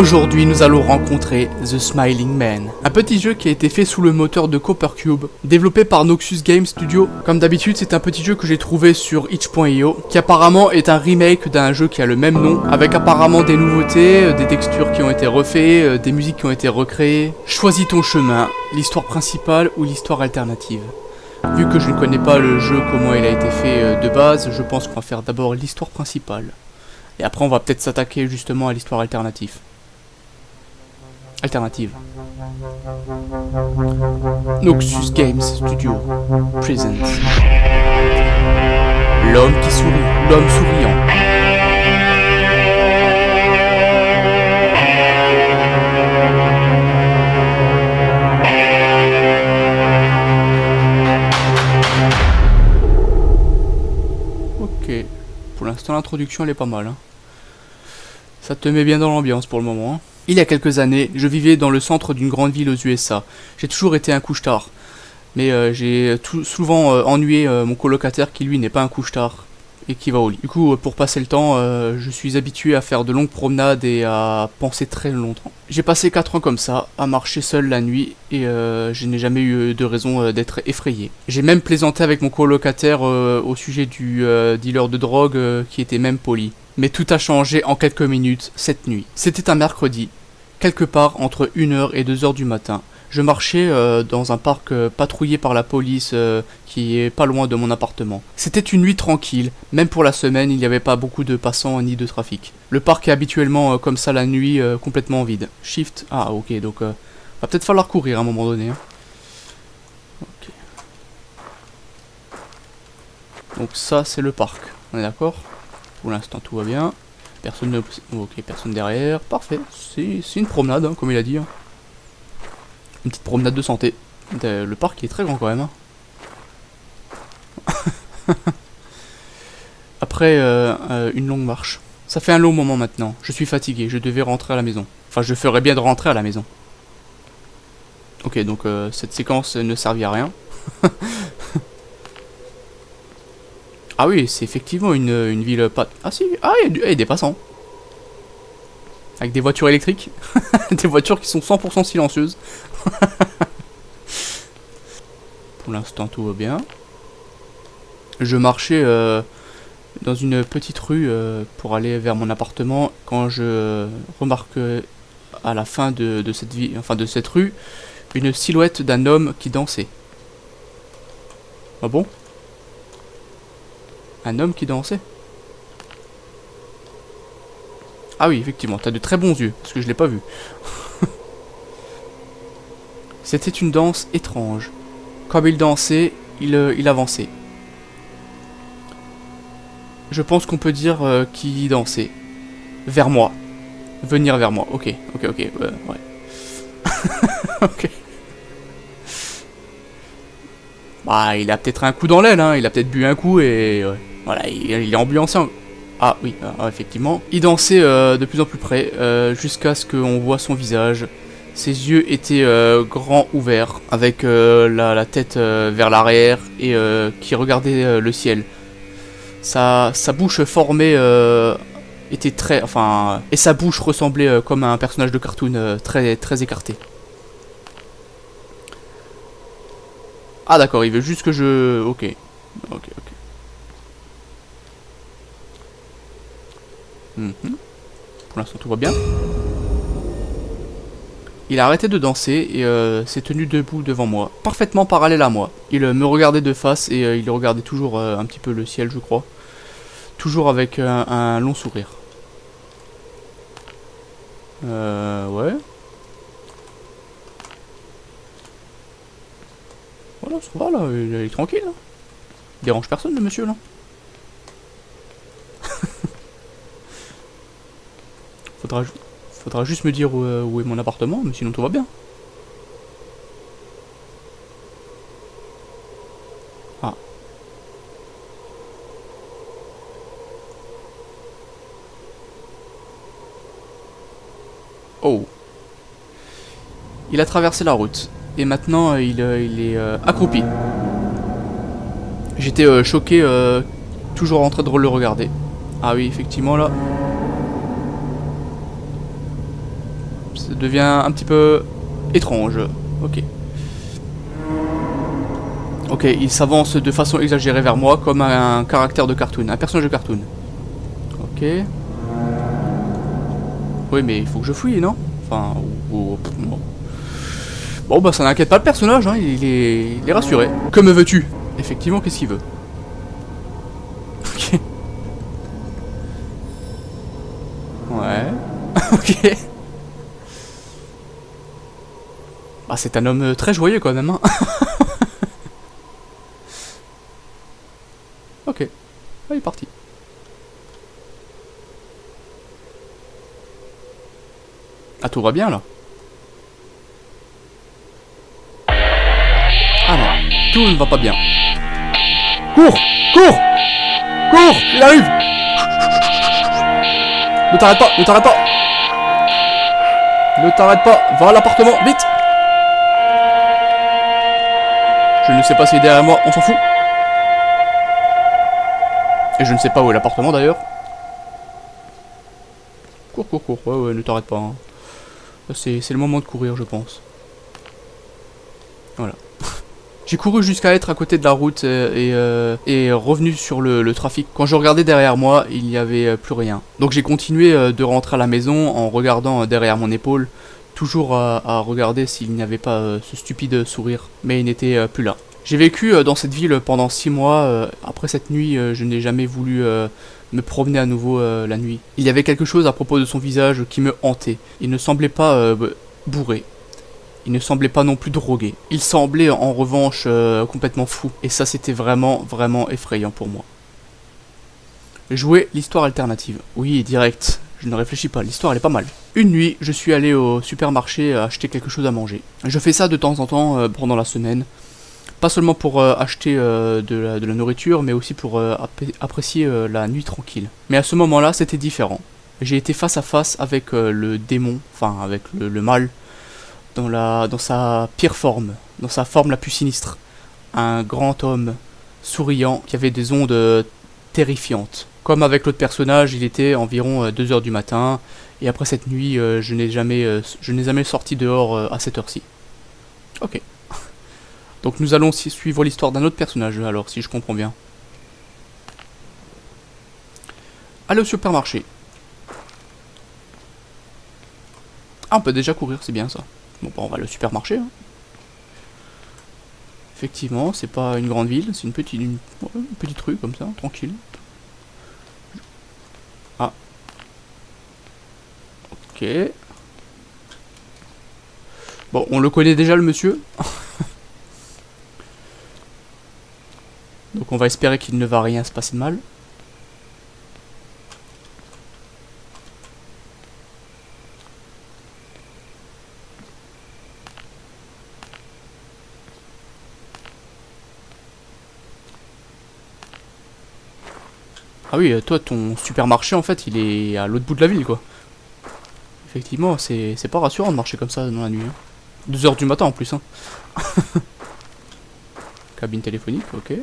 Aujourd'hui, nous allons rencontrer The Smiling Man, un petit jeu qui a été fait sous le moteur de Coppercube, développé par Noxus Game Studio. Comme d'habitude, c'est un petit jeu que j'ai trouvé sur itch.io, qui apparemment est un remake d'un jeu qui a le même nom, avec apparemment des nouveautés, des textures qui ont été refaites, des musiques qui ont été recréées. Choisis ton chemin, l'histoire principale ou l'histoire alternative. Vu que je ne connais pas le jeu, comment il a été fait de base, je pense qu'on va faire d'abord l'histoire principale. Et après on va peut-être s'attaquer justement à l'histoire alternative. Noxus Games Studio Presents l'homme qui sourit, l'homme souriant. Ok, pour l'instant l'introduction elle est pas mal, hein. Ça te met bien dans l'ambiance pour le moment, hein. Il y a quelques années, je vivais dans le centre d'une grande ville aux USA. J'ai toujours été un couche-tard, mais j'ai souvent ennuyé mon colocataire qui lui n'est pas un couche-tard et qui va au lit. Du coup, pour passer le temps, je suis habitué à faire de longues promenades et à penser très longtemps. J'ai passé 4 ans comme ça, à marcher seul la nuit et je n'ai jamais eu de raison d'être effrayé. J'ai même plaisanté avec mon colocataire au sujet du dealer de drogue qui était même poli. Mais tout a changé en quelques minutes cette nuit. C'était un mercredi, quelque part entre 1h et 2h du matin. Je marchais dans un parc patrouillé par la police qui est pas loin de mon appartement. C'était une nuit tranquille, même pour la semaine il n'y avait pas beaucoup de passants ni de trafic. Le parc est habituellement comme ça la nuit, complètement vide. Shift, ah ok, donc va peut-être falloir courir à un moment donné, hein. Ok. Donc ça c'est le parc, on est d'accord? Pour l'instant tout va bien. Personne ne... Ok, personne derrière. Parfait. C'est une promenade, hein, comme il a dit, hein. Une petite promenade de santé. Le parc est très grand quand même, hein. Après une longue marche. Ça fait un long moment maintenant. Je suis fatigué. Je devais rentrer à la maison. Enfin, je ferais bien de rentrer à la maison. Ok, donc cette séquence ne servit à rien. Ah oui, c'est effectivement une ville pas... Ah si, ah il y a des passants. Avec des voitures électriques. Des voitures qui sont 100% silencieuses. Pour l'instant tout va bien. Je marchais dans une petite rue pour aller vers mon appartement quand je remarque à la fin de cette rue une silhouette d'un homme qui dansait. Ah bon? Un homme qui dansait? Ah oui, effectivement, t'as de très bons yeux, parce que je l'ai pas vu. C'était une danse étrange. Comme il dansait, il avançait. Je pense qu'on peut dire qu'il dansait. Vers moi. Venir vers moi, ok, ouais. Ok. Bah, il a peut-être un coup dans l'aile, hein, il a peut-être bu un coup et... voilà, il est ambiancé en... Ah oui, effectivement. Il dansait de plus en plus près, jusqu'à ce qu'on voit son visage. Ses yeux étaient grands ouverts, avec la tête vers l'arrière, et qui regardait le ciel. Sa bouche formée était très... Enfin... et sa bouche ressemblait comme à un personnage de cartoon, très écarté. Ah d'accord, il veut juste que je... Ok. Pour l'instant tout va bien. Il a arrêté de danser et s'est tenu debout devant moi, parfaitement parallèle à moi. Il me regardait de face et il regardait toujours un petit peu le ciel, je crois. Toujours avec un long sourire. Ouais. Voilà, ça va là, il est tranquille, hein. Il dérange personne le monsieur là. Faudra juste me dire où est mon appartement, mais sinon tout va bien. Ah. Oh. Il a traversé la route. Et maintenant il est accroupi. J'étais choqué, toujours en train de le regarder. Ah oui, effectivement là. Ça devient un petit peu étrange. Ok. Ok, il s'avance de façon exagérée vers moi comme un caractère de cartoon, un personnage de cartoon. Ok. Oui, mais il faut que je fouille, non? Enfin, bon. Bon, bah ça n'inquiète pas le personnage, hein, il est rassuré. Que me veux-tu? Effectivement, qu'est-ce qu'il veut? Ok. Ouais. Ok. Ah, c'est un homme très joyeux quand même, hein. Ok. Ah, il est parti. Ah, tout va bien là. Ah non, tout ne va pas bien. Cours! Cours! Cours! Il arrive! Ne t'arrête pas! Ne t'arrête pas! Ne t'arrête pas! Va à l'appartement! Vite! Je ne sais pas s'il est derrière moi, on s'en fout. Et je ne sais pas où est l'appartement d'ailleurs. Cours, cours, cours. Ouais, ouais, ne t'arrête pas. Hein. C'est le moment de courir, je pense. Voilà. J'ai couru jusqu'à être à côté de la route et revenu sur le trafic. Quand je regardais derrière moi, il n'y avait plus rien. Donc j'ai continué de rentrer à la maison en regardant derrière mon épaule, toujours à regarder s'il n'y avait pas ce stupide sourire. Mais il n'était plus là. J'ai vécu dans cette ville pendant 6 mois. Après cette nuit, je n'ai jamais voulu me promener à nouveau la nuit. Il y avait quelque chose à propos de son visage qui me hantait. Il ne semblait pas bourré. Il ne semblait pas non plus drogué. Il semblait en revanche complètement fou. Et ça c'était vraiment, vraiment effrayant pour moi. Jouer l'histoire alternative. Oui, direct. Je ne réfléchis pas, l'histoire elle est pas mal. Une nuit, je suis allé au supermarché acheter quelque chose à manger. Je fais ça de temps en temps pendant la semaine. Pas seulement pour acheter de la nourriture, mais aussi pour apprécier la nuit tranquille. Mais à ce moment-là, c'était différent. J'ai été face à face avec le démon, enfin avec le mal, dans sa pire forme, dans sa forme la plus sinistre. Un grand homme souriant qui avait des ondes terrifiantes. Comme avec l'autre personnage, il était environ 2 heures du matin, et après cette nuit, je n'ai jamais sorti dehors à cette heure-ci. Ok. Donc nous allons suivre l'histoire d'un autre personnage, alors, si je comprends bien. Allez au supermarché. Ah, on peut déjà courir, c'est bien ça. Bon, bah, on va aller au supermarché. Hein. Effectivement, c'est pas une grande ville, c'est une petite rue comme ça, tranquille. Ah. Ok. Bon, on le connaît déjà le monsieur. Donc on va espérer qu'il ne va rien se passer de mal. Ah oui, toi ton supermarché en fait il est à l'autre bout de la ville quoi. Effectivement, c'est pas rassurant de marcher comme ça dans la nuit. Hein. 2 heures du matin en plus. Hein. Cabine téléphonique, ok.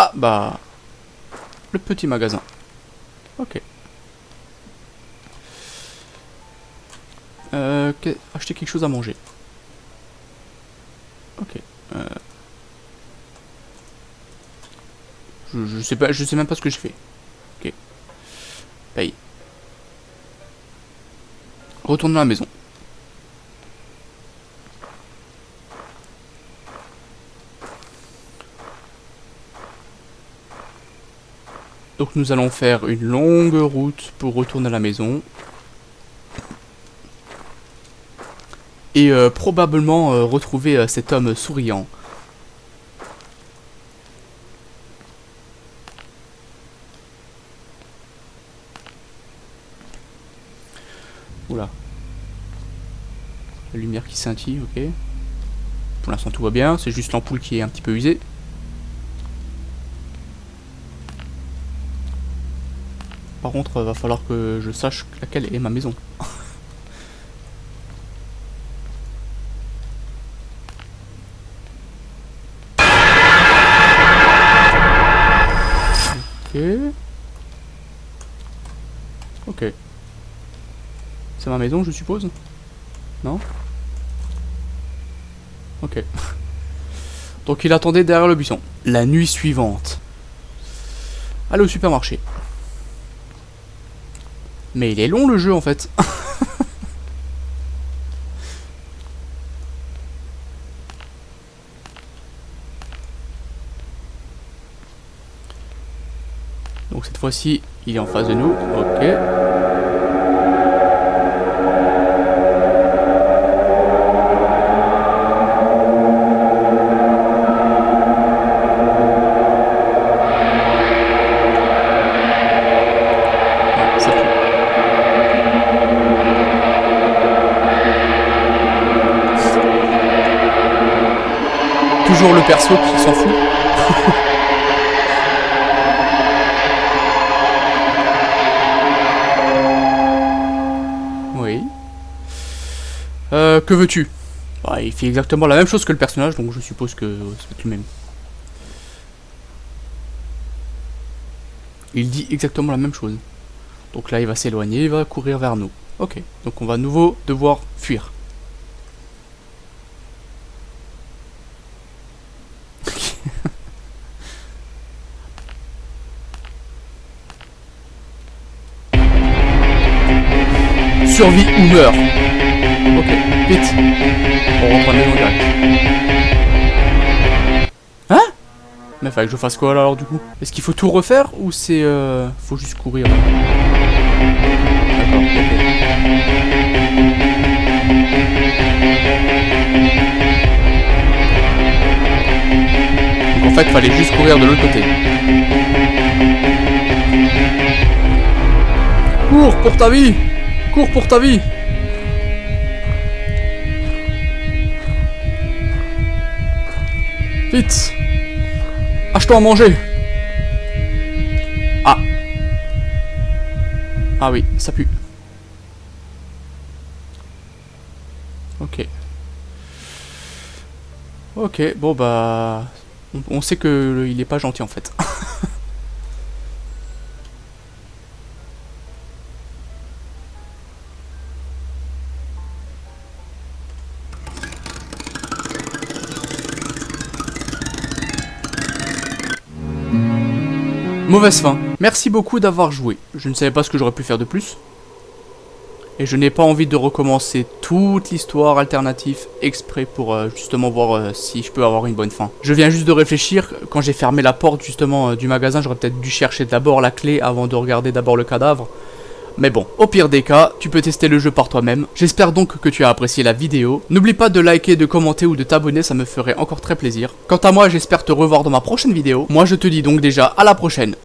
Ah bah... Le petit magasin. Ok. Acheter quelque chose à manger. Ok. Je sais même pas ce que je fais. Ok. Paye. Retourne à la maison. Donc nous allons faire une longue route pour retourner à la maison. Et probablement retrouver cet homme souriant. Oula. La lumière qui scintille, ok. Pour l'instant tout va bien, c'est juste l'ampoule qui est un petit peu usée. Par contre, va falloir que je sache laquelle est ma maison. Ok. Ok. C'est ma maison, je suppose? Non? Ok. Donc il attendait derrière le buisson. La nuit suivante. Allez au supermarché. Mais il est long le jeu en fait. Donc cette fois-ci, il est en face de nous. Ok. Ça pue. Toujours le perso qui s'en fout. Oui. Que veux-tu? Bah, il fait exactement la même chose que le personnage, donc je suppose que c'est le même. Il dit exactement la même chose. Donc là, il va s'éloigner, il va courir vers nous. Ok, donc on va à nouveau devoir fuir. Survie ou meurt. Ok, vite. On rentre à la maison direct. Hein? Mais fallait que je fasse quoi là alors du coup? Est-ce qu'il faut tout refaire ou c'est faut juste courir? D'accord, ok. Donc en fait fallait juste courir de l'autre côté. Cours pour ta vie! Cours pour ta vie! Vite! Achetons à manger! Ah! Ah oui, ça pue. Ok. Ok, bon bah... On sait que il est pas gentil en fait. Mauvaise fin. Merci beaucoup d'avoir joué. Je ne savais pas ce que j'aurais pu faire de plus. Et je n'ai pas envie de recommencer toute l'histoire alternative exprès pour justement voir si je peux avoir une bonne fin. Je viens juste de réfléchir, quand j'ai fermé la porte justement du magasin, j'aurais peut-être dû chercher d'abord la clé avant de regarder d'abord le cadavre. Mais bon, au pire des cas, tu peux tester le jeu par toi-même. J'espère donc que tu as apprécié la vidéo. N'oublie pas de liker, de commenter ou de t'abonner, ça me ferait encore très plaisir. Quant à moi, j'espère te revoir dans ma prochaine vidéo. Moi, je te dis donc déjà à la prochaine.